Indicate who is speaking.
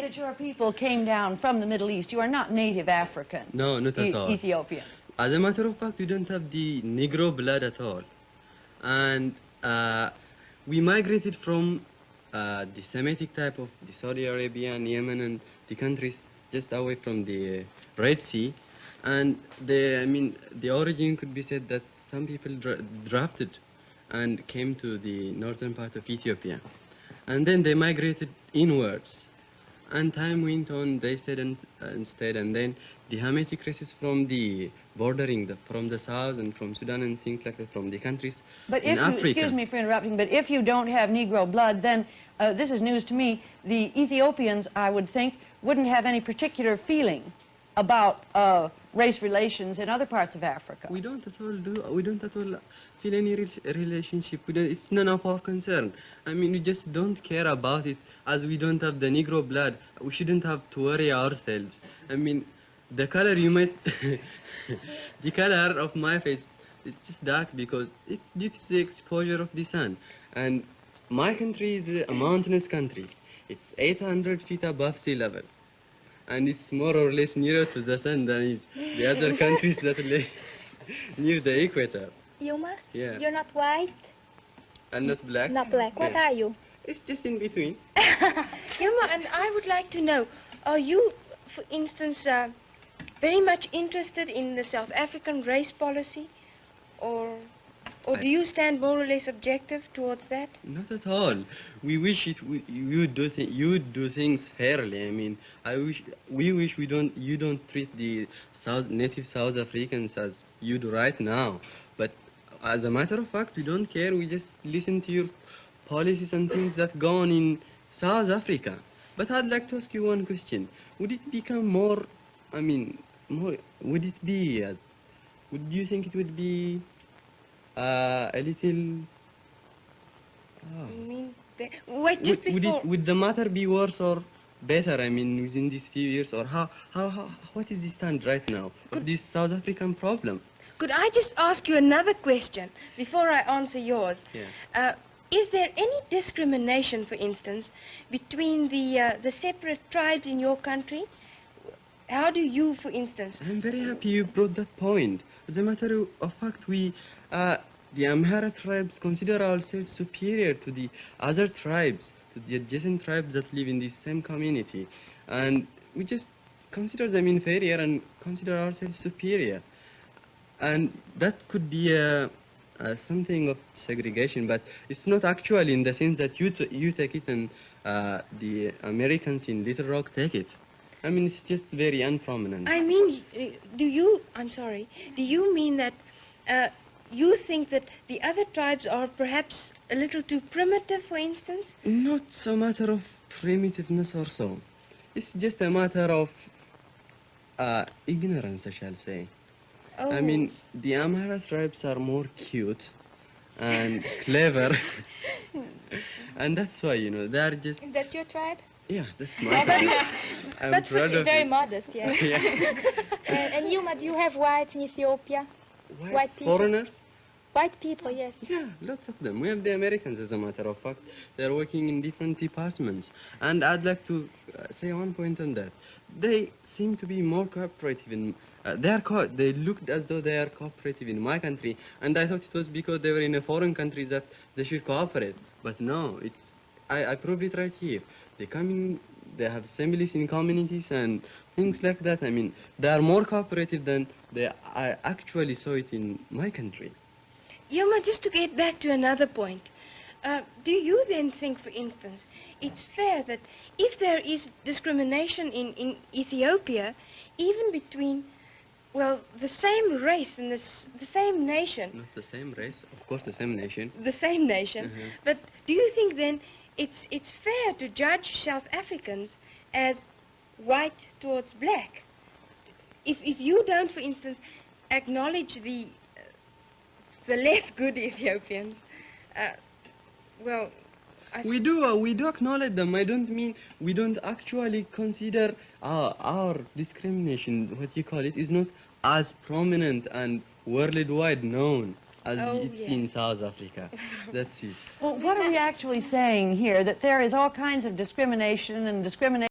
Speaker 1: that your people came down from the Middle East. You are not native African.
Speaker 2: No, not at all.
Speaker 1: Ethiopians.
Speaker 2: As a matter of fact, we don't have the Negro blood at all. And we migrated from the Semitic type of the Saudi Arabia and Yemen and the countries just away from the Red Sea. And the origin could be said that some people drafted and came to the northern part of Ethiopia. And then they migrated inwards. And time went on, they stayed and stayed, and then the Hamitic races from the bordering, from the south and from Sudan and things like that, from the countries in Africa.
Speaker 1: Excuse me for interrupting, but if you don't have Negro blood, then, this is news to me, the Ethiopians, I would think, wouldn't have any particular feeling about race relations in other parts of Africa.
Speaker 2: We don't at all feel any relationship. It's none of our concern. I mean, we just don't care about it. As we don't have the Negro blood, we shouldn't have to worry ourselves. I mean, the color you might, the color of my face is just dark because it's due to the exposure of the sun. And my country is a mountainous country. It's 800 feet above sea level. And it's more or less nearer to the sun than the other countries that lay near the equator.
Speaker 3: Yilma?
Speaker 2: Yeah.
Speaker 3: You're not white?
Speaker 2: And not black?
Speaker 3: Not black. What are you?
Speaker 2: It's just in between.
Speaker 4: Yilma, and I would like to know, are you, for instance, very much interested in the South African race policy? Or do you stand more or less objective towards that?
Speaker 2: Not at all. We wish you would do things fairly. I mean, we wish you don't treat the native South Africans as you do right now. But as a matter of fact, we don't care. We just listen to your policies and things that go on in South Africa. But I'd like to ask you one question. Would it become more, would it be, would you think it would be a little...
Speaker 4: Wait, just before...
Speaker 2: Would the matter be worse or better, within these few years? Or what is the stand right now of this South African problem?
Speaker 4: Could I just ask you another question before I answer yours?
Speaker 2: Yeah.
Speaker 4: Is there any discrimination, for instance, between the separate tribes in your country? How do you, for instance...
Speaker 2: I'm very happy you brought that point. As a matter of fact, we, the Amhara tribes consider ourselves superior to the other tribes, to the adjacent tribes that live in the same community. And we just consider them inferior and consider ourselves superior. And that could be something of segregation, but it's not actually in the sense that you take it and the Americans in Little Rock take it. I mean, it's just very unprominent.
Speaker 4: Do you mean that you think that the other tribes are perhaps a little too primitive, for instance?
Speaker 2: Not a matter of primitiveness or so. It's just a matter of ignorance, I shall say.
Speaker 4: Oh.
Speaker 2: I mean, the Amhara tribes are more cute and clever. And that's why, they are just...
Speaker 3: That's your tribe?
Speaker 2: Yeah, that's my tribe. I'm
Speaker 3: That's
Speaker 2: proud of
Speaker 3: very
Speaker 2: it.
Speaker 3: modest, yeah. And Yilma, do you have whites in Ethiopia? White people?
Speaker 2: Foreigners?
Speaker 3: White people, yes.
Speaker 2: Yeah, lots of them. We have the Americans, as a matter of fact. They're working in different departments. And I'd like to say one point on that. They seem to be more cooperative in... they looked as though they are cooperative in my country, and I thought it was because they were in a foreign country that they should cooperate. But no, I proved it right here. They have assemblies in communities and things like that. I mean, they are more cooperative than I actually saw it in my country.
Speaker 4: Yilma, just to get back to another point, do you then think, for instance, it's fair that if there is discrimination in Ethiopia, even between, well, the same race and the same nation...
Speaker 2: Not the same race, of course the same nation.
Speaker 4: The same nation. But do you think then it's fair to judge South Africans as white towards black? If you don't, for instance, acknowledge the less good Ethiopians, well...
Speaker 2: We do acknowledge them. I don't mean we don't actually consider our discrimination, what you call it, is not as prominent and worldwide known as it's in South Africa. That's it.
Speaker 1: Well, what are we actually saying here? That there is all kinds of discrimination and discrimination